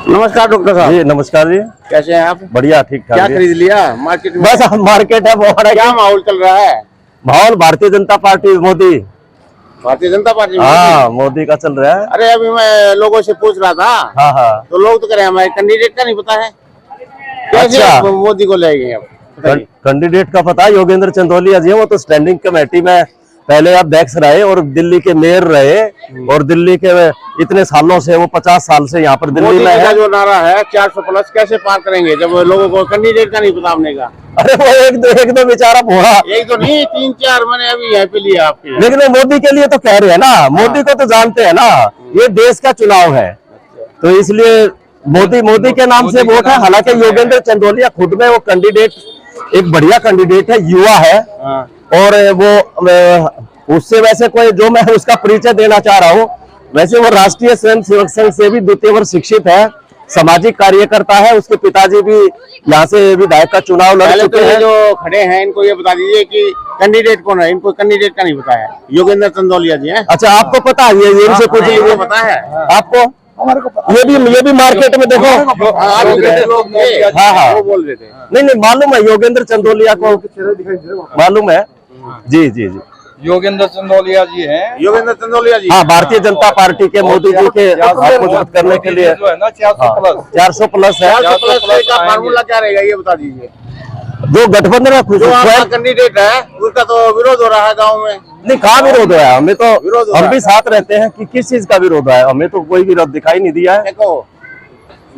नमस्कार डॉक्टर साहब। जी नमस्कार जी, कैसे हैं आप? बढ़िया ठीक ठाक। क्या खरीद लिया मार्केट में? बस मार्केट है बहुत। क्या माहौल चल रहा है? माहौल भारतीय जनता पार्टी मोदी। भारतीय जनता पार्टी? हाँ मोदी का चल रहा है। अरे अभी मैं लोगों से पूछ रहा था। हाँ हाँ। तो लोग तो कह रहे हैं हमारे कैंडिडेट का नहीं पता है। कैसे अच्छा। आप मोदी को ले गए आप? कैंडिडेट का पता है, योगेंद्र चंदौलिया जी। वो तो स्टैंडिंग कमेटी में पहले अध्यक्ष रहे और दिल्ली के मेयर रहे, और दिल्ली के इतने सालों से, वो 50 साल से यहाँ पर दिल्ली में है। जो नारा है 400+ कैसे पार करेंगे जब लोगों को कैंडिडेट का नहीं पता आपने का? अरे वो एक दो बेचारा भोड़ा, एक तो नहीं 3-4 मैंने अभी यहाँ पे लिया आपके। लेकिन वो मोदी के लिए तो कह रहे हैं ना, मोदी को तो जानते हैं ना, ये देश का चुनाव है तो इसलिए मोदी के नाम से वोट है। हालांकि योगेंद्र चंदौलिया खुद में वो कैंडिडेट एक बढ़िया कैंडिडेट है, युवा है, और वो उससे वैसे कोई जो मैं उसका परिचय देना चाह रहा हूँ, वैसे वो राष्ट्रीय स्वयं सेवक संघ से भी द्वितीय वर्ष शिक्षित है, सामाजिक कार्यकर्ता है। उसके पिताजी भी यहाँ से विधायक का चुनाव लड़ चुके हैं। जो खड़े हैं इनको ये बता दीजिए कि कैंडिडेट कौन है? इनको कैंडिडेट का नहीं पता है। योगेंद्र चंदौलिया जी हैं। अच्छा आपको पता है? ये इनसे कुछ पता है आपको? ये भी मार्केट में देखो। हाँ हाँ वो बोल रहे थे। नहीं मालूम है, योगेंद्र चंदौलिया को मालूम है। जी जी जी, योगेंद्र चंदौलिया जी हैं। योगेंद्र चंदौलिया जी, हाँ भारतीय जनता पार्टी के मोदी जी के मदद करने के लिए जो है ना 400+ है। 400+ का फार्मूला क्या रहेगा ये बता दीजिए। जो गठबंधन जो आपका कैंडिडेट है उसका तो विरोध हो रहा है गाँव में। नहीं, कहाँ विरोध हुआ है? हमें तो हम भी साथ रहते हैं कि किस चीज का विरोध है? हमें तो कोई विरोध दिखाई नहीं दिया है। देखो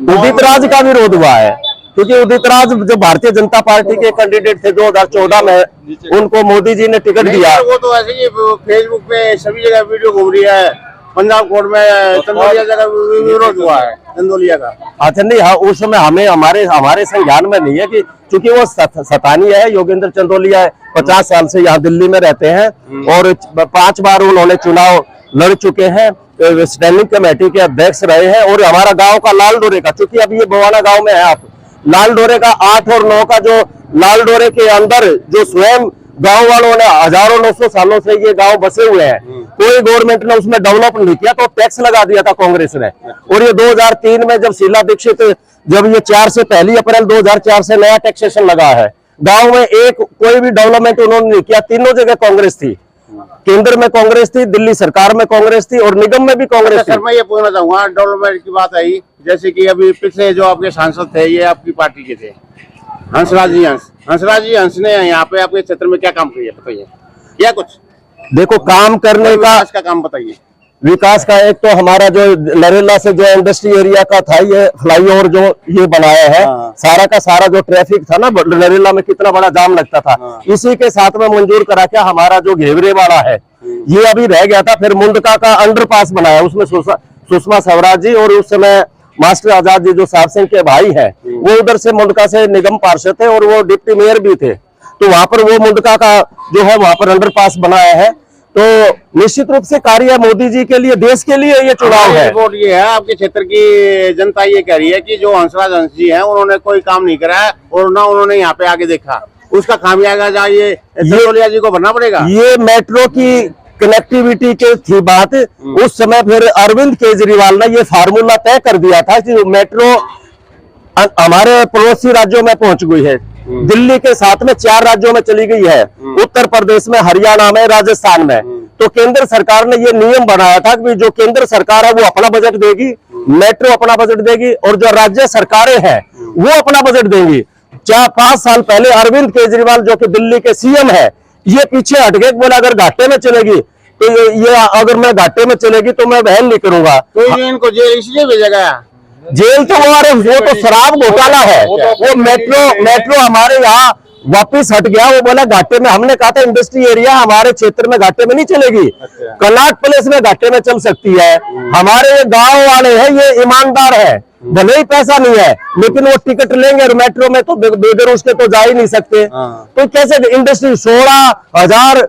उदित राज का विरोध हुआ है, क्योंकि उदित राज जो भारतीय जनता पार्टी के कैंडिडेट थे 2014 में, उनको मोदी जी ने टिकट दिया। वो तो ऐसे ही फेसबुक पे सभी जगह वीडियो घूम रही है। पंजाब कोर्ट में चंदौलिया जगह विरोध हुआ है चंदौलिया का। अच्छा नहीं, हाँ उस समय हमारे संज्ञान में नहीं है कि, चूंकि वो सतानी है, योगेंद्र चंदौलिया 50 साल से यहाँ दिल्ली में रहते हैं और 5 बार उन्होंने चुनाव लड़ चुके हैं, स्टैंडिंग कमेटी के अध्यक्ष रहे हैं। और हमारा गांव का लाल डोरे का, चूंकि अब ये बवाना गांव में है, आप लाल डोरे का 8 और 9 का, जो लाल डोरे के अंदर जो स्वयं गांव वालों ने हजारों 900 सालों से ये गांव बसे हुए हैं, कोई गवर्नमेंट ने उसमें डेवलप नहीं किया, तो टैक्स लगा दिया था कांग्रेस ने। और ये 2003 में जब शीला दीक्षित, जब ये 4 से 1 अप्रैल 2004 से नया टैक्सेशन लगा है, गांव में एक कोई भी डेवलपमेंट उन्होंने नहीं किया। तीनों जगह कांग्रेस थी, केंद्र में कांग्रेस थी, दिल्ली सरकार में कांग्रेस थी, और निगम में भी कांग्रेस थी। सर मैं ये पूछना चाहूंगा, डेवलपमेंट की बात आई, जैसे कि अभी पिछले जो आपके सांसद थे ये आपकी पार्टी के थे, हंसराज जी हंस ने यहाँ पे आपके क्षेत्र में क्या काम किया बताइए? क्या कुछ देखो काम करने का काम बताइए। विकास का एक तो हमारा जो नरेला से जो इंडस्ट्री एरिया का था, ये फ्लाईओवर जो ये बनाया है, सारा का सारा जो ट्रैफिक था ना नरेला में, कितना बड़ा जाम लगता था, इसी के साथ में मंजूर करा के हमारा जो घेवरे वाला है ये अभी रह गया था। फिर मुंडका का अंडरपास बनाया, उसमें सुषमा स्वराज जी और उस समय मास्टर आजाद जी जो साहब सिंह के भाई हैं, वो उधर से मुंडका से निगम पार्षद थे और वो डिप्टी मेयर भी थे, तो वहां पर वो मुंडका का जो है वहां पर अंडरपास बनाया है। तो निश्चित रूप से कार्य मोदी जी के लिए, देश के लिए ये चुनाव है। रिपोर्ट ये है, आपके क्षेत्र की जनता ये कह रही है कि जो हंस जी हैं उन्होंने कोई काम नहीं करा है और ना उन्होंने यहाँ पे आगे देखा, उसका खामियाजा ये चंदौलिया जी को भरना पड़ेगा। ये मेट्रो की कनेक्टिविटी के थी बात, उस समय फिर अरविंद केजरीवाल ने ये फार्मूला तय कर दिया था कि मेट्रो हमारे पड़ोसी राज्यों में पहुंच गई है, दिल्ली के साथ में 4 राज्यों में चली गई है, उत्तर प्रदेश में, हरियाणा में, राजस्थान में। तो केंद्र सरकार ने ये नियम बनाया था कि जो केंद्र सरकार है वो अपना बजट देगी, मेट्रो अपना बजट देगी, और जो राज्य सरकारें हैं वो अपना बजट देंगी। 4-5 साल पहले अरविंद केजरीवाल जो कि दिल्ली के सीएम है, ये पीछे हट गए, बोला अगर घाटे में चलेगी तो ये अगर मैं घाटे में चलेगी तो मैं बहन नहीं करूंगा। तो इनको जेल इसलिए भेजा गया? जेल तो वो तो शराब घोटाला है। वो मेट्रो हमारे यहाँ वापिस हट गया, वो बोला घाटे में। हमने कहा था इंडस्ट्री एरिया हमारे क्षेत्र में घाटे में नहीं चलेगी, कनाट प्लेस में घाटे में चल सकती है। हमारे ये गांव वाले हैं, ये ईमानदार है, भले ही पैसा नहीं है लेकिन वो टिकट लेंगे, और मेट्रो में तो बेगर उसके तो जा ही नहीं सकते। तो कैसे इंडस्ट्री 16,000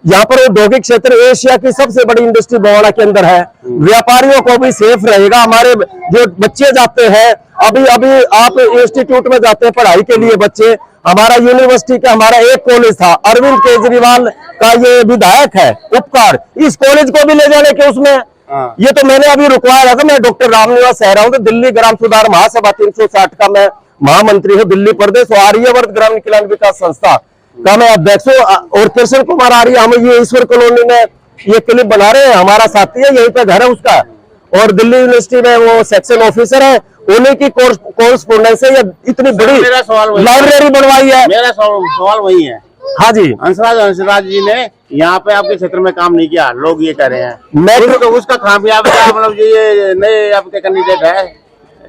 यहाँ पर औद्योगिक क्षेत्र एशिया की सबसे बड़ी इंडस्ट्री बवाना के अंदर है। व्यापारियों को भी सेफ रहेगा। हमारे जो बच्चे जाते हैं, अभी आप इंस्टीट्यूट में जाते हैं पढ़ाई के लिए बच्चे, हमारा यूनिवर्सिटी का हमारा एक कॉलेज था, अरविंद केजरीवाल का ये विधायक है उपकार, इस कॉलेज को भी ले जाने के उसमें हाँ। ये तो मैंने अभी रुकवाया था। मैं डॉक्टर रामनिवास सहरा हूँ, तो दिल्ली ग्राम सुधार महासभा 360 का मैं महामंत्री हूँ दिल्ली प्रदेश, और आर्यवर्त ग्रामीण कल्याण विकास संस्था का मैं अध्यक्ष हूँ। और कृष्ण कुमार आर्य, हम ये ईश्वर कॉलोनी में ये क्लिप बना रहे हैं, हमारा साथी है, यहीं पे घर है उसका, और दिल्ली यूनिवर्सिटी में वो सेक्शन ऑफिसर है, उन्हीं की कोर्सपोंडेंस से ये इतनी बड़ी लाइब्रेरी बनवाई है। मेरा सवाल वही है। हाँ जी, हंसराज जी ने यहाँ पे आपके क्षेत्र में काम नहीं किया, लोग ये कह रहे हैं। मैं उसका खामियाजा मतलब ये नए आपके कैंडिडेट है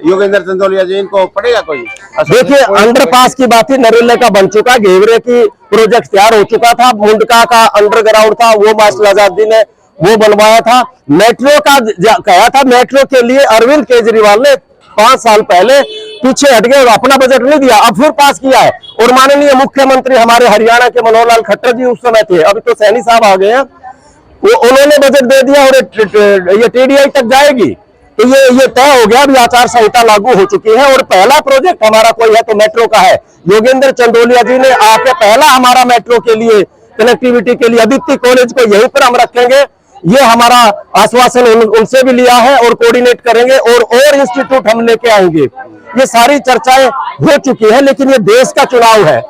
योगेंद्र चंदोलिया जी, इनको पड़ेगा कोई? देखिए, अंडरपास की बात थी, नरेला का बन चुका, घेवरे की प्रोजेक्ट तैयार हो चुका था, मुंडका का अंडरग्राउंड था, वो मास्टर आजादी ने वो बनवाया था। मेट्रो का कहा था, मेट्रो के लिए अरविंद केजरीवाल ने 5 साल पहले पीछे हट गए और अपना बजट नहीं दिया, अब फिर पास किया है। और माननीय मुख्यमंत्री हमारे हरियाणा के मनोहर लाल खट्टर जी उस समय थे, अभी तो सैनी साहब आ गए हैं, वो उन्होंने बजट दे दिया और ये टीडीआई तक जाएगी। तो ये तय हो गया, अभी आचार संहिता लागू हो चुकी है। और पहला प्रोजेक्ट हमारा कोई है तो मेट्रो का है, योगेंद्र चंदोलिया जी ने आके पहला हमारा मेट्रो के लिए कनेक्टिविटी के लिए आदित्य कॉलेज को यहीं पर हम रखेंगे, ये हमारा आश्वासन उनसे भी लिया है, और कोऑर्डिनेट करेंगे और इंस्टीट्यूट हम लेके आएंगे। ये सारी चर्चाएं हो चुकी है, लेकिन ये देश का चुनाव है।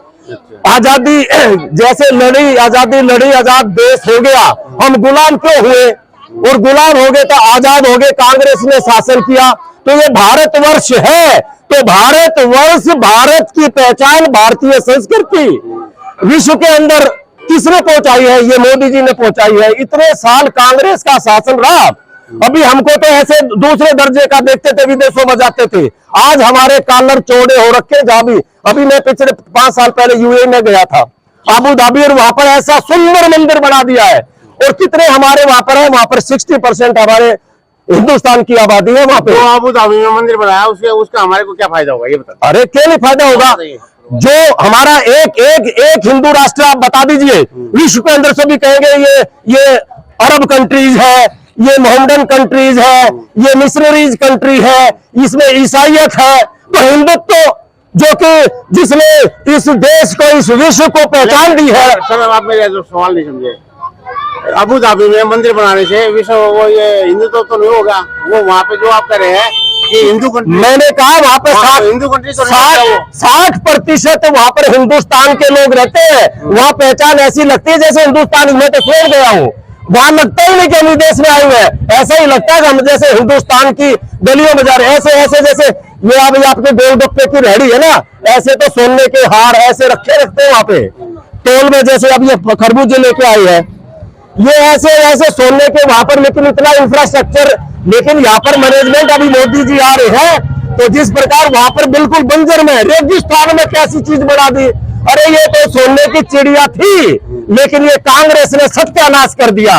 आजादी जैसे लड़ी, आजादी लड़ी, आजाद देश हो गया, हम गुलाम क्यों हुए? और गुलाम हो गए तो आजाद हो गए, कांग्रेस ने शासन किया। तो ये भारतवर्ष है, तो भारतवर्ष, भारत की पहचान, भारतीय संस्कृति विश्व के अंदर किसने पहुंचाई है? ये मोदी जी ने पहुंचाई है। इतने साल कांग्रेस का शासन रहा, अभी हमको तो ऐसे दूसरे दर्जे का देखते थे, विदेशों में जाते थे, आज हमारे कॉलर चौड़े हो रखे। जहां भी अभी मैं पिछले 5 साल पहले यूएई में गया था, अबू धाबी, और वहां पर ऐसा सुंदर मंदिर बना दिया है। और कितने हमारे वहां पर है, वहां पर 60% हमारे हिंदुस्तान की आबादी है वहां पे। तो अबू धाबी में मंदिर बनाया, उसका हमारे को क्या फायदा होगा ये बता? अरे क्यों नहीं फायदा होगा? जो हमारा एक हिंदू राष्ट्र आप बता दीजिए, विश्व के अंदर सभी कहेंगे ये अरब कंट्रीज है, ये मोहम्मदन कंट्रीज है, ये मिशनरीज कंट्री है, इसमें ईसाइयत है। तो हिंदुत्व जो कि जिसने इस देश को, इस विश्व को पहचान दी है। सर आप मेरे सवाल नहीं समझे। अबू धाबी में मंदिर बनाने से विश्व वो ये हिंदुत्व तो नहीं होगा? वो वहाँ पे जो आप कर रहे हैं कि हिंदू कंट्री, मैंने कहा वहाँ पे हिंदू कंट्री तो 60% वहाँ पर हिंदुस्तान के लोग रहते हैं। वहाँ पहचान ऐसी लगती है जैसे हिंदुस्तान, मैं तो स्वयं गया हूँ, वहां लगता ही नहीं कि हम विदेश में आए हुए हैं। ऐसा ही लगता है कि हम जैसे हिंदुस्तान की गलियों में जा रहे हैं। ऐसे जैसे ये अभी आपके गोलगप्पे की रेहड़ी है ना, ऐसे तो सोने के हार ऐसे रखते हैं वहां पे टोल में, जैसे अब ये खरबूजे लेके आई है, ये ऐसे सोने के वहां पर, लेकिन इतना इंफ्रास्ट्रक्चर, लेकिन यहाँ पर मैनेजमेंट अभी मोदी जी आ रहे हैं, तो जिस प्रकार वहां पर बिल्कुल बंजर में, रेगिस्तान में कैसी चीज बना दी। अरे ये तो सोने की चिड़िया थी, लेकिन ये कांग्रेस ने सत्यानाश कर दिया।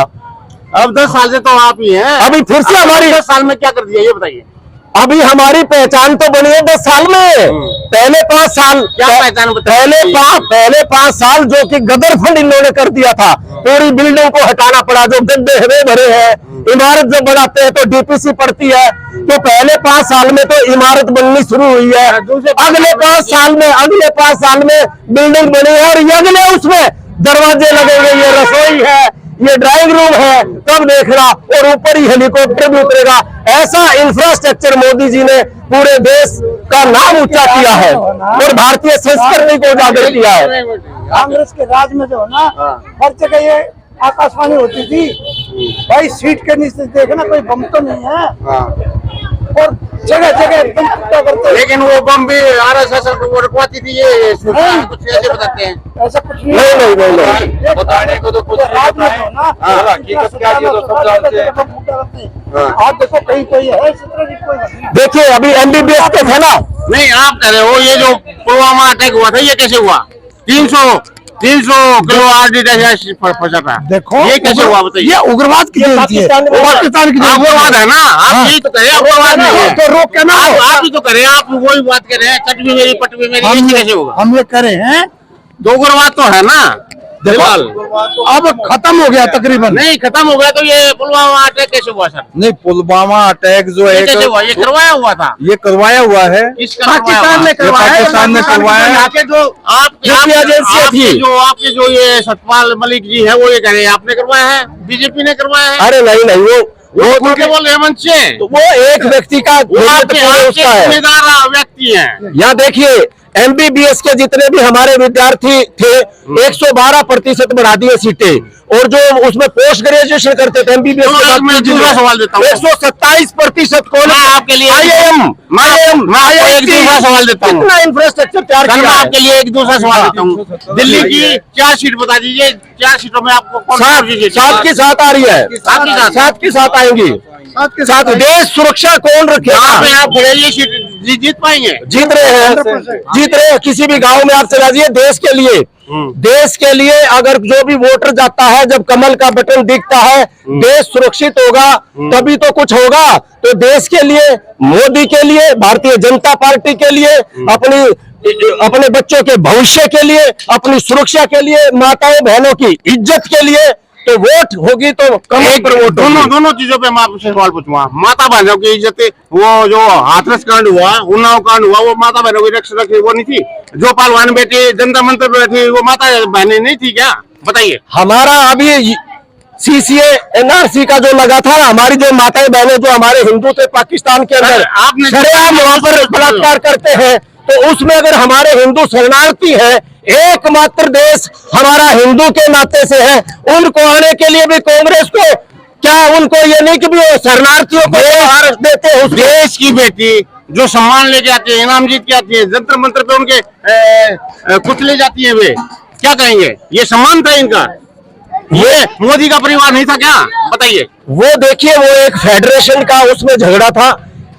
अब 10 साल से तो आप ही हैं, अभी फिर से हमारी 10 साल में क्या कर दिया ये बताइए? अभी हमारी पहचान तो बनी है 10 साल में। पहले 5 साल क्या पहचान बताइए? पहले 5 साल जो कि गदर फंड इन्होंने कर दिया था, पूरी बिल्डिंग को हटाना पड़ा, जो गड्ढे हरे भरे हैं, इमारत जब बनाते हैं तो डीपीसी पड़ती है, तो पहले 5 साल में तो इमारत बननी शुरू हुई है। अगले 5 साल में बिल्डिंग बनी है, और अगले उसमें दरवाजे लगेंगे, ये रसोई है, ये ड्राइंग रूम है, तब देखना, और ऊपर ही हेलीकॉप्टर भी उतरेगा। ऐसा इंफ्रास्ट्रक्चर मोदी जी ने पूरे देश का नाम ऊंचा किया है और भारतीय संस्कृति को उजागर किया है। कांग्रेस के राज में जो है ना, हर जगह ये आकाशवाणी होती थी, भाई सीट के नीचे देखना कोई बम तो नहीं है, और जगह जगह एकदम टूटा करते। लेकिन वो बम भी आरएसएस को रुकवाती थी, ये कुछ ऐसे बताते हैं। ऐसा कुछ नहीं, बताने को तो कुछ राज में जो ना, हकीकत क्या है तो सब जानते हैं। आप देखो कहीं कोई है इस तरह की कोई नहीं। देखिए अभी एमबीबीएस के थे ना, नहीं आप कह रहे हो ये जो पुलवामा अटैक हुआ था ये कैसे हुआ? 300 किलो आरडी फंसा था, देखो ये कैसे हुआ बताइए? ये उग्रवाद की जयंती है, पाकिस्तान की उग्रवाद है ना, आप यही तो कह रहे हैं उग्रवाद नहीं है, तो रोक के ना, आप ही तो कह रहे हैं, आप वही बात कर रहे हैं, चट भी मेरी पट भी मेरी, ये कैसे होगा? हम ये करे हैं, दो उग्रवाद तो है ना फिलहाल, अब खत्म हो गया तकरीबन। नहीं खत्म हो गया तो ये पुलवामा अटैक कैसे हुआ सर? नहीं, पुलवामा अटैक जो है कैसे हुआ? ये करवाया हुआ था, ये करवाया हुआ है, पाकिस्तान ने करवाया, पाकिस्तान ने करवाया है। आपके जो आपके जो ये सतपाल मलिक जी है वो ये कह रहे हैं आपने करवाया है, बीजेपी ने करवाया है। अरे नहीं वो उनके बोल रहे हैं मंच से, तो वो एक व्यक्ति का उसका है, जिम्मेदार व्यक्ति है। यहाँ देखिए MBBS के जितने भी हमारे विद्यार्थी थे 112% बढ़ा दिए सीटें, और जो उसमें पोस्ट ग्रेजुएशन करते थे MBBS के बाद मैं दूसरा सवाल देता हूँ 127% कौन मैं आपके लिए एक दूसरा सवाल देता हूँ, कितना इंफ्रास्ट्रक्चर तैयार मैं किया है? आपके लिए एक दूसरा सवाल देता हूँ। दिल्ली की 4 सीट बता दीजिए, 4 सीटों में आपको कौन सात की सात आ रही है, सात की सात आएंगी, साथ देश सुरक्षा कौन रखेगा? आप ये सीट जीत पाएंगे? जीत रहे हैं किसी भी गांव में आप चला जाइए। देश के लिए अगर जो भी वोटर जाता है, जब कमल का बटन दिखता है, देश सुरक्षित होगा तभी तो कुछ होगा। तो देश के लिए, मोदी के लिए, भारतीय जनता पार्टी के लिए, अपने बच्चों के भविष्य के लिए, अपनी सुरक्षा के लिए, माताओं बहनों की इज्जत के लिए तो वोट होगी तो कमल पर वोट। दोनों चीजों पे मैं आपसे सवाल पूछूंगा। माता बहनों की इज्जत, वो जो हाथरस कांड हुआ, उन्नाव कांड हुआ, वो माता बहनों की रक्षा रखी वो नहीं थी? जो पहलवान बेटी जनता मंत्र पे बैठी वो माता बहनें नहीं थी क्या? बताइए। हमारा अभी CCA NRC का जो लगा था, हमारी जो माताएं बहनें जो हमारे हिंदू थे पाकिस्तान के अंदर आपने शरेआम वहां पर बलात्कार करते हैं, तो उसमें अगर हमारे हिंदू शरणार्थी है, एकमात्र देश हमारा हिंदू के नाते से है, उनको आने के लिए भी कांग्रेस को क्या उनको ये नहीं कि भी शरणार्थियों को आरक्षण देते हैं? उस देश की बेटी जो सम्मान लेके आती है, इनाम जीत के आती है, जंतर मंत्र पे उनके कुचले जाती है, वे क्या कहेंगे? ये सम्मान था इनका? ये मोदी का परिवार नहीं था क्या? बताइए। वो देखिए, वो एक फेडरेशन का उसमें झगड़ा था,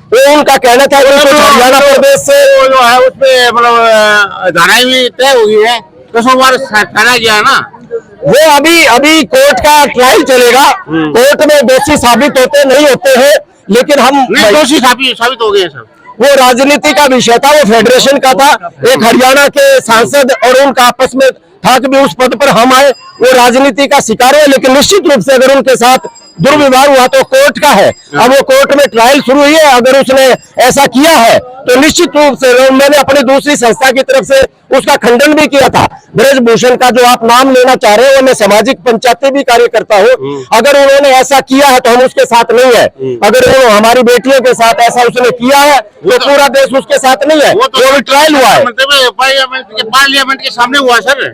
वो उनका कहना था हरियाणा प्रदेश से वो जो है उसपे मतलब धाराएं भी तय हुई है, तो सोमवार ठहराया गया है ना। वो अभी कोर्ट का ट्रायल चलेगा, कोर्ट में दोषी साबित होते नहीं होते हैं, लेकिन हम दोषी साबित हो गए हैं सब। वो राजनीति का विषय था, वो फेडरेशन का था। एक हरियाणा के सांसद और उनका आपस में था कि भी उस पद पर हम आए, वो राजनीति का शिकार है, लेकिन निश्चित रूप से अगर उनके साथ दुर्व्यवहार हुआ तो कोर्ट का है। अब वो कोर्ट में ट्रायल शुरू हुई है, अगर उसने ऐसा किया है तो निश्चित रूप से मैंने अपनी दूसरी संस्था की तरफ से उसका खंडन भी किया था। ब्रजभूषण का जो आप नाम लेना चाह रहे हो, मैं सामाजिक पंचायती भी कार्य करता हूँ, अगर उन्होंने ऐसा किया है तो हम उसके साथ नहीं है। अगर वो हमारी बेटियों के साथ ऐसा उसने किया है तो पूरा देश उसके साथ नहीं है। वो भी ट्रायल हुआ है, पार्लियामेंट के सामने हुआ सर।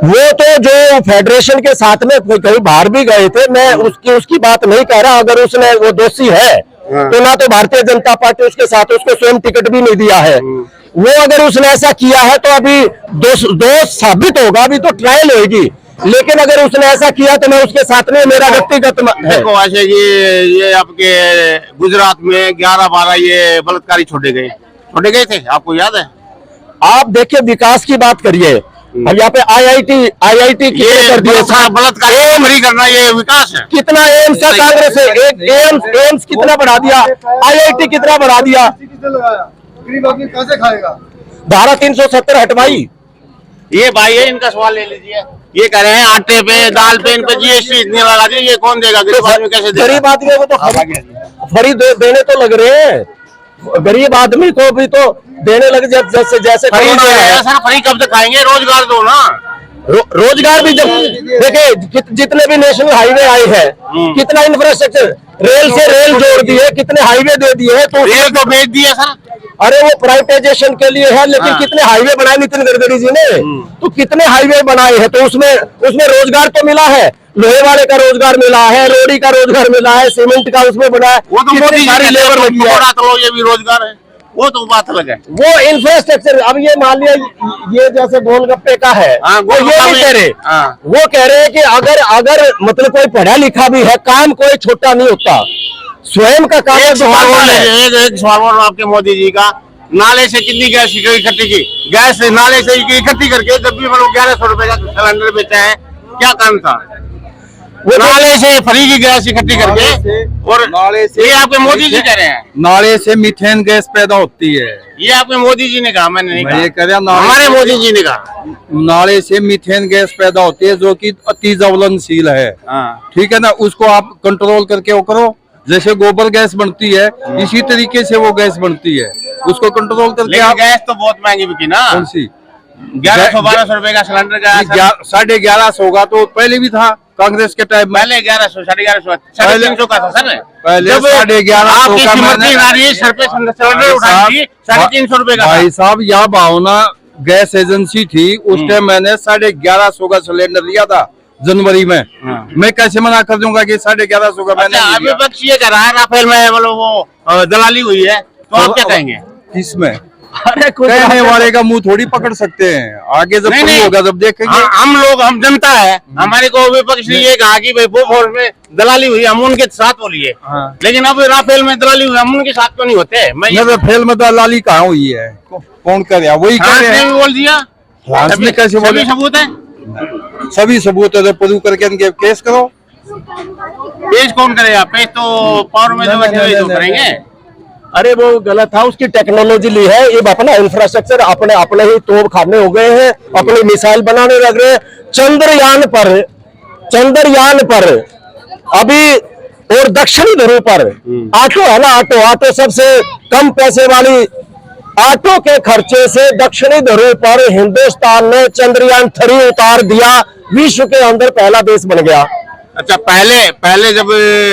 वो तो जो फेडरेशन के साथ में कहीं बाहर भी गए थे, मैं उसकी बात नहीं कह रहा। अगर उसने वो दोषी है तो ना तो भारतीय जनता पार्टी उसके साथ, उसको स्वयं टिकट भी नहीं दिया है। वो अगर उसने ऐसा किया है तो अभी दोष साबित होगा, अभी तो ट्रायल होगी। लेकिन अगर उसने ऐसा किया तो मैं उसके साथ नहीं, मेरा व्यक्तिगत देखो ऐसे ये आपके गुजरात में 11-12 ये बलात्कारी छोड़े गए थे, आपको याद है? आप देखिए, विकास की बात करिए, अब यहाँ पे IIT कर दिए, बलात्कार करना ये विकास है? कितना एम्स का कांग्रेस है, एक एम्स कितना बढ़ा दिया, IIT कितना बढ़ा दिया, गरीब आदमी कैसे खाएगा? धारा 370 हटवाई। ये भाई है, इनका सवाल ले लीजिए। ये कह रहे हैं आटे पे दाल पे इन पे GST इतनी लगा दी, ये कौन देगा? गरीब आदमी कैसे देगा? गरीब आदमी को तो फ्री देने तो लग रहे हैं, गरीब आदमी को भी तो देने लगे जैसे फ्री कब तक खाएंगे? रोजगार दो ना। रोजगार भी जब देखिए, जितने भी नेशनल हाईवे आए हैं, कितना इंफ्रास्ट्रक्चर, रेल से रेल जोड़ दिए, कितने हाईवे दे दिए हैं, तो रेल तो भेज दिए सर। अरे वो प्राइवेटाइजेशन के लिए है, लेकिन कितने हाईवे बनाए नितिन गडकरी जी ने, तो कितने हाईवे बनाए हैं, तो उसमें रोजगार तो मिला है, लोहे वाले का रोजगार मिला है, रोडी का रोजगार मिला है, सीमेंट का उसमें बना है, वो तो कितनी सारी लेबर लगी है, ये भी रोजगार है, वो तो बात अलग है। वो इंफ्रास्ट्रक्चर। अब ये मान लिया, ये जैसे गोलगप्पे का है, वो ये नहीं कह रहे, वो कह रहे हैं कि अगर मतलब कोई पढ़ा लिखा भी है, काम कोई छोटा नहीं होता, स्वयं का काम। एक सवाल आपके मोदी जी का, नाले से कितनी गैस इकट्ठी की? गैस नाले से इकट्ठी करके जब भी मतलब 1100 रुपए का सिलेंडर बेचा है, क्या कारण था? वो नाले से फ्री की गैस इकट्ठी करके, और नाले से, ये आपके मोदी जी कह रहे हैं, नाले से मीथेन गैस पैदा होती है। ये आपके मोदी जी ने कहा, मैंने नहीं कहा। ये कह रहा, हमारे मोदी जी ने कहा नाले से मीथेन गैस पैदा होती है, जो कि अति ज्वलनशील है। ठीक है ना, उसको आप कंट्रोल करके वो करो। जैसे गोबर गैस बनती है, इसी तरीके से वो गैस बनती है, उसको कंट्रोल करके आप। गैस तो बहुत महंगी बिकी ना। कौन सी? 1100-1200 रुपए का सिलेंडर का 1150 होगा, तो पहले भी था। कांग्रेस के टाइम में पहले 1100 1150 350 का था सर। पहले जब 1150 आपकी का श्रीमती मैंने- नारी सर पे सिलेंडर उठाई थी 350 रुपए का था। भाई साहब, यह भावना गैस एजेंसी थी, उस टाइम मैंने 1150 का सिलेंडर लिया था जनवरी में। मैं कैसे मना कर दूंगा कि 1150 का मैंने अच्छा, नहीं लिया। विपक्ष ये कह रहा है राफेल में मतलब वो दलाली हुई है, तो आप क्या कहेंगे? किसमें? अरे कुछ कहने वाले का मुंह थोड़ी पकड़ सकते हैं, आगे जब नहीं, शुरू नहीं। होगा जब देखेंगे। हम लोग, हम जनता है, हमारे को विपक्ष ने ये कहा कि भाई वो फोर्स में दलाली हुई, हम उनके साथ बोलिए। हाँ। लेकिन अब राफेल में दलाली हुई, हम उनके साथ तो नहीं होते। मैं ये मेरे फेल में दलाली कहाँ हुई है? कौन कर रहा? वही कर फ्रांस रहे ने हैं। भी बोल दिया, फ्रांस में कैसे सभी बोले? सबूत है। सभी सबूत है तो प्रूव करके इनके केस करो। पेश कौन करेगा? पेश तो पावर में जो बैठे हुए जो करेंगे। अरे वो गलत था, उसकी टेक्नोलॉजी ली है, ये अपना इंफ्रास्ट्रक्चर अपने अपने ही तोप खाने हो गए हैं, अपनी मिसाइल बनाने लग रहे हैं। चंद्रयान पर अभी और दक्षिणी ध्रुव पर ऑटो है ना, ऑटो सबसे कम पैसे वाली ऑटो के खर्चे से दक्षिणी ध्रुव पर हिंदुस्तान ने चंद्रयान 3 उतार दिया, विश्व के अंदर पहला देश बन गया। अच्छा, पहले जब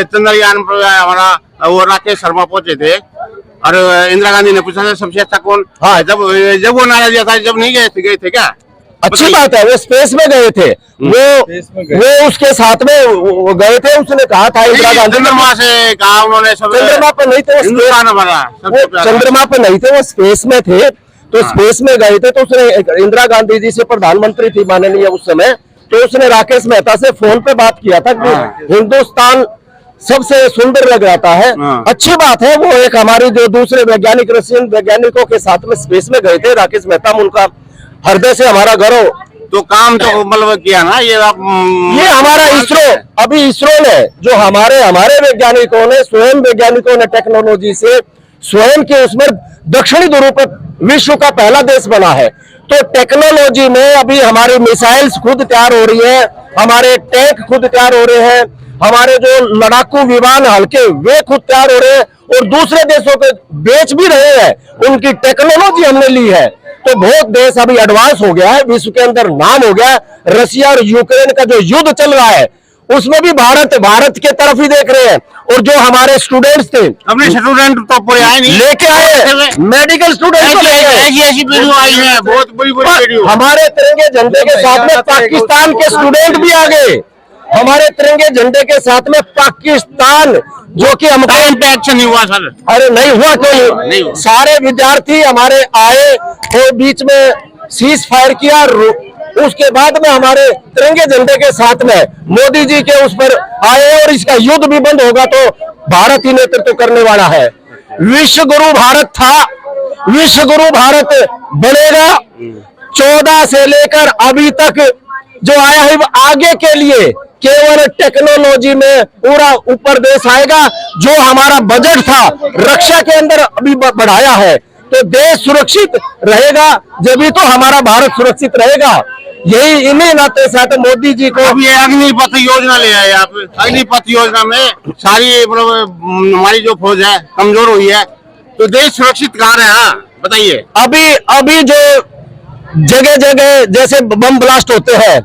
चंद्रयान पर हमारा वो राकेश शर्मा पहुंचे थे और इंदिरा गांधी ने पूछा था सबसे अच्छा कौन, हाँ। जब वो नारा दिया था, जब नहीं गए थे क्या? अच्छी बात है, वो स्पेस में गए थे, वो उसके साथ में वो गए थे। उसने कहा था इंदिरा गांधी ने, चंद्रमा से कहा उन्होंने, सब चंद्रमा पर नहीं थे, वो हिंदुस्तान हमारा सबसे वो प्यारा। चंद्रमा पर नहीं थे, वो स्पेस में थे। तो स्पेस में गए थे, तो उसने इंदिरा गांधी जी से, प्रधानमंत्री थी माननीय उस समय, तो उसने राकेश मेहता से फोन पे बात किया था कि हिंदुस्तान सबसे सुंदर लग जाता है। अच्छी बात है, वो एक हमारी जो दूसरे वैज्ञानिक रशियन वैज्ञानिकों के साथ में स्पेस में गए थे राकेश मेहता, उनका हृदय से हमारा गौरव। तो काम तो मतलब किया ना ये आप, ये हमारा इसरो, अभी इसरो ने जो हमारे वैज्ञानिकों ने, स्वयं वैज्ञानिकों ने टेक्नोलॉजी से स्वयं के उसमें दक्षिणी ध्रुव पर विश्व का पहला देश बना है। तो टेक्नोलॉजी में अभी हमारी मिसाइल्स खुद तैयार हो रही है, हमारे टैंक खुद तैयार हो रहे हैं, हमारे जो लड़ाकू विमान हल्के वे खुद तैयार हो रहे हैं और दूसरे देशों के बेच भी रहे हैं। उनकी टेक्नोलॉजी हमने ली है, तो बहुत देश अभी एडवांस हो गया है, विश्व के अंदर नाम हो गया है। रशिया और यूक्रेन का जो युद्ध चल रहा है उसमें भी भारत के तरफ ही देख रहे हैं। और जो हमारे स्टूडेंट्स थे, अपने स्टूडेंट तो पूरे आए नहीं, लेके आए मेडिकल स्टूडेंट को ले गए। ऐसी वीडियो आई है, बहुत बड़ी वीडियो। हमारे तिरंगे झंडे के साथ में पाकिस्तान के स्टूडेंट भी आ गए। हमारे तिरंगे झंडे के साथ में पाकिस्तान, जो कि हमको टाइम पे एक्शन नहीं हुआ सर। अरे नहीं हुआ, क्यों नहीं हुआ। सारे विद्यार्थी हमारे आए और बीच में सीज फायर किया, उसके बाद में हमारे तिरंगे झंडे के साथ में मोदी जी के उस पर आए और इसका युद्ध भी बंद होगा तो भारत ही नेतृत्व करने वाला है। विश्व गुरु भारत था, विश्व गुरु भारत बनेगा। 14 से लेकर अभी तक जो आया है वो आगे के लिए केवल टेक्नोलॉजी में पूरा ऊपर देश आएगा। जो हमारा बजट था रक्षा के अंदर अभी बढ़ाया है, तो देश सुरक्षित रहेगा, जब भी तो हमारा भारत सुरक्षित रहेगा। यही इन्हीं नाते साथ मोदी जी को अब ये अग्निपथ योजना ले आए आप। अग्निपथ योजना में सारी मतलब हमारी जो फौज है कमजोर हुई है, तो देश सुरक्षित कहाँ रहे? हाँ बताइए। अभी जो जगह जगह जैसे बम ब्लास्ट होते हैं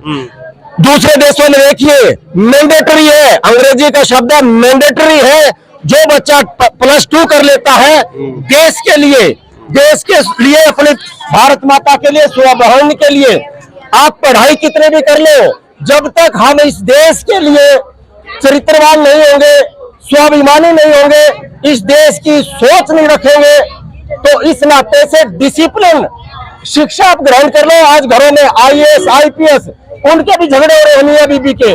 दूसरे देशों में, देखिए मैंडेटरी है, अंग्रेजी का शब्द है मैंडेटरी है। जो बच्चा +2 कर लेता है देश के लिए अपने भारत माता के लिए, स्वाभिमान के लिए, आप पढ़ाई कितने भी कर लो, जब तक हम इस देश के लिए चरित्रवान नहीं होंगे, स्वाभिमानी नहीं होंगे, इस देश की सोच नहीं रखेंगे, तो इस नाते से डिसिप्लिन शिक्षा आप ग्रहण कर लो। आज घरों में IAS IPS उनके भी झगड़े हो रहे हैं, मियां बीबी के,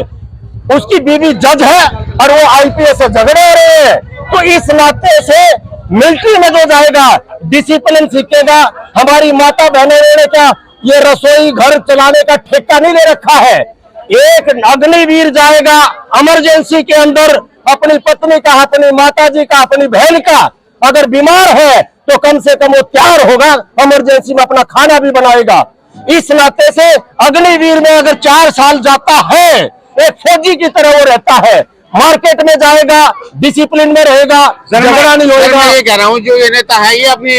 उसकी बीबी जज है और वो IPS से झगड़े हो रहे हैं। तो इस नाते से मिलिट्री में जो जाएगा डिसिप्लिन सीखेगा। हमारी माता बहनों ने क्या ये रसोई घर चलाने का ठेका नहीं ले रखा है। एक अग्निवीर जाएगा इमरजेंसी के अंदर, अपनी पत्नी का, अपनी माताजी का, अपनी बहन का अगर बीमार है तो कम से कम वो तैयार होगा, इमरजेंसी में अपना खाना भी बनाएगा। इस नाते से अग्निवीर में अगर 4 साल जाता है, एक फौजी की तरह वो रहता है, मार्केट में जाएगा, डिसिप्लिन में रहेगा, झगड़ा नहीं होगा। मैं ये कह रहा हूँ जो ये नेता है ये अपनी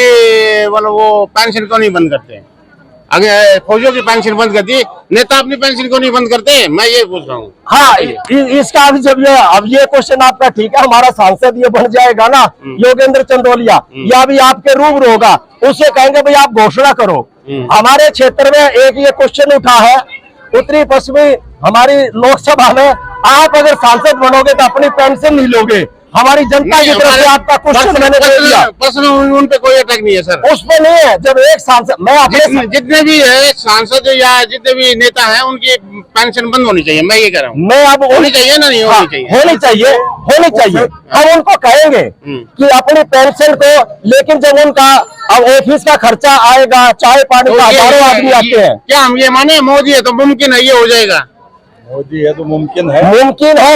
मतलब वो पेंशन क्यों नहीं बंद करते? अगर फौजियों की पेंशन बंद कर दी, नेता अपनी पेंशन को नहीं बंद करते, मैं ये पूछ रहा हूँ। हाँ, इसका भी जब ये क्वेश्चन आपका ठीक है, हमारा सांसद ये बन जाएगा ना योगेंद्र चंदोलिया, या भी आपके रूबरू होगा, उससे कहेंगे भाई आप घोषणा करो। हमारे क्षेत्र में एक ये क्वेश्चन उठा है, उत्तरी पश्चिमी हमारी लोकसभा में, आप अगर सांसद बनोगे तो अपनी पेंशन नहीं लोगे। हमारी जनता की तरफ से आपका क्वेश्चन मैंने दे दिया। पर्सनल उन पे कोई अटैक नहीं है सर, उसमें नहीं है। जब एक सांसद, मैं अपने जितने भी है सांसद या जितने भी नेता हैं उनकी पेंशन बंद होनी चाहिए, मैं ये कह रहा हूँ। मैं अब होनी चाहिए ना, नहीं होनी चाहिए? होनी चाहिए, होनी चाहिए। हम उनको कहेंगे कि अपनी पेंशन को, लेकिन जब उनका अब ऑफिस का खर्चा आएगा, चाय पानी का, हजारों आदमी आते हैं। क्या हम ये माने मोदी है तो मुमकिन है ये हो जाएगा? मोदी है तो मुमकिन है,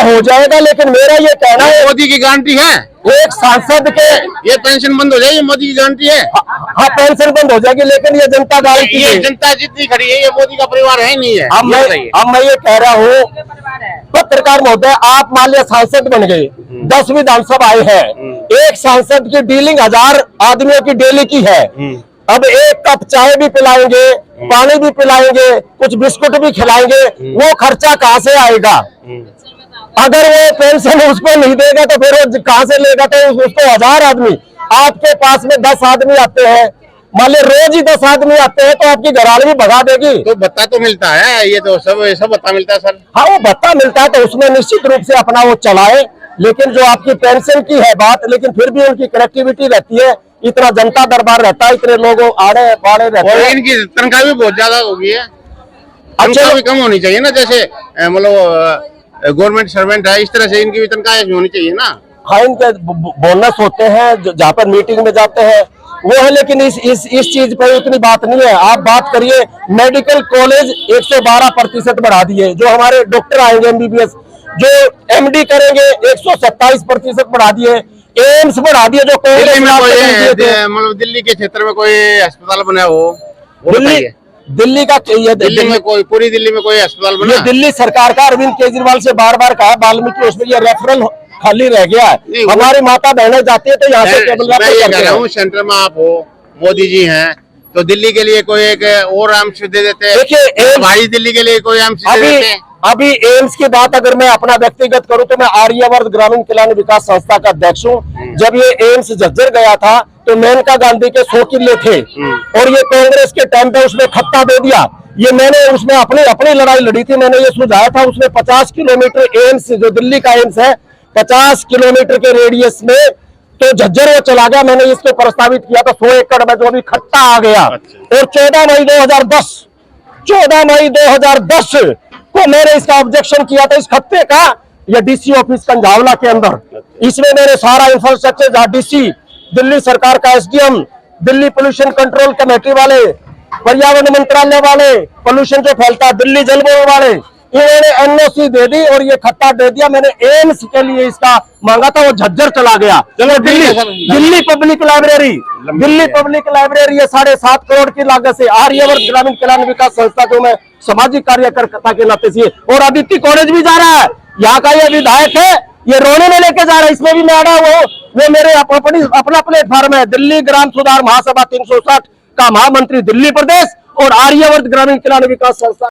हो जाएगा। लेकिन मेरा ये कहना है, मोदी की गारंटी है एक सांसद के ये पेंशन बंद हो जाएगी, मोदी की गारंटी है। हाँ, पेंशन बंद हो जाएगी, लेकिन ये जनता गारंटी ये है। जनता जितनी खड़ी है ये मोदी का परिवार है नहीं है। अब मैं ये कह रहा हूँ, पत्रकार महोदय, आप मान लिया सांसद बन गए, 10 विधानसभाएं हैं, एक सांसद की डीलिंग 1000 आदमियों की डेली की है। अब एक कप चाय भी पिलाएंगे, पानी भी पिलाएंगे, कुछ बिस्कुट भी खिलाएंगे, वो खर्चा कहाँ से आएगा? अगर वो पेंशन उसको नहीं देगा तो फिर वो कहाँ से लेगा? तो उसको 1000 आदमी, आपके पास में 10 आदमी आते हैं, मान ली रोज ही 10 आदमी आते हैं, तो आपकी घरवाली भी भगा देगी। तो भत्ता तो मिलता है, ये तो सब भत्ता मिलता है सर। हाँ, वो भत्ता मिलता है तो उसमें निश्चित रूप से अपना वो चलाए, लेकिन जो आपकी पेंशन की है बात, लेकिन फिर भी उनकी कनेक्टिविटी रहती है, इतना जनता दरबार रहता है, इतने लोग आड़े बाड़े रहते हैं। इनकी तनख्वाह भी बहुत ज्यादा हो गई है, तनख्वाह भी कम होनी चाहिए ना, जैसे मतलब गवर्नमेंट सर्वेंट है, इस तरह से इनकी भी तनख्वाह होनी चाहिए ना। हाँ, इनके बोनस होते हैं जहाँ पर मीटिंग में जाते हैं वो है, लेकिन इस चीज पे उतनी बात नहीं है। आप बात करिए, मेडिकल कॉलेज 112% बढ़ा दिए, जो हमारे डॉक्टर आएंगे MBBS, जो MD करेंगे 127% बढ़ा दिए, एम्स बढ़ा दिए, जो दिल्ली में कोई मतलब दिल्ली के क्षेत्र में कोई अस्पताल बना हो? दिल्ली का दिल्ली में कोई, पूरी दिल्ली में कोई अस्पताल बना? ये दिल्ली सरकार का, अरविंद केजरीवाल से बार कहा, वाल्मीकि उसमें ये रेफरल खाली रह गया है। हमारी माता बहनें जाती है तो यहाँ से केवल मैं ये कह रहा हूँ, सेंटर में आप हो, मोदी जी हैं, तो दिल्ली के लिए कोई एक और एम्स दे देते हैं। देखिए, भाई दिल्ली के लिए कोई एम्स दे देते हैं। अभी एम्स की बात अगर मैं अपना व्यक्तिगत करूं तो मैं आर्यवर्त ग्रामीण कल्याण विकास संस्था का अध्यक्ष हूं। जब ये एम्स झज्जर गया था तो मेनका गांधी के 100 किले थे, और ये कांग्रेस के टाइम पे उसने खत्ता दे दिया। ये मैंने उसमें अपनी लड़ाई लड़ी थी, मैंने ये सुझाया था, उसने 50 किलोमीटर एम्स, जो दिल्ली का एम्स है, 50 किलोमीटर के रेडियस में, तो झज्जर वो चला गया। मैंने इसको प्रस्तावित किया था 100 एकड़ में, जो अभी खट्टा आ गया। और 14 मई 2010 को मैंने इसका ऑब्जेक्शन किया था, इस खत्ते का, ये DC ऑफिस कंझावला के अंदर। इसमें मैंने सारा इंफ्रास्ट्रक्चर, जहाँ DC, दिल्ली सरकार का SDM, Delhi pollution control committee वाले, पर्यावरण मंत्रालय वाले, पोल्यूशन जो फैलता है दिल्ली जल बोर्ड वाले, इन्होंने NOC दे दी और ये खत्ता दे दिया। मैंने एम्स के लिए इसका मांगा था, वो झज्जर चला गया। चलो दिल्ली पब्लिक लाइब्रेरी, ये 7.5 करोड़ की लागत से आर्यवर्त ग्रामीण कल्याण विकास संस्था, जो मैं सामाजिक कार्यकर्ता के नाते से, और आदित्य कॉलेज भी जा रहा है। यहाँ का ये विधायक है, ये रोने में लेके जा रहा है, इसमें भी मैं अड़ा हुआ हूँ। वो मेरे अपना प्लेटफॉर्म है, दिल्ली ग्राम सुधार महासभा 360 का महामंत्री दिल्ली प्रदेश और आर्यवर्त ग्रामीण कल्याण विकास संस्था।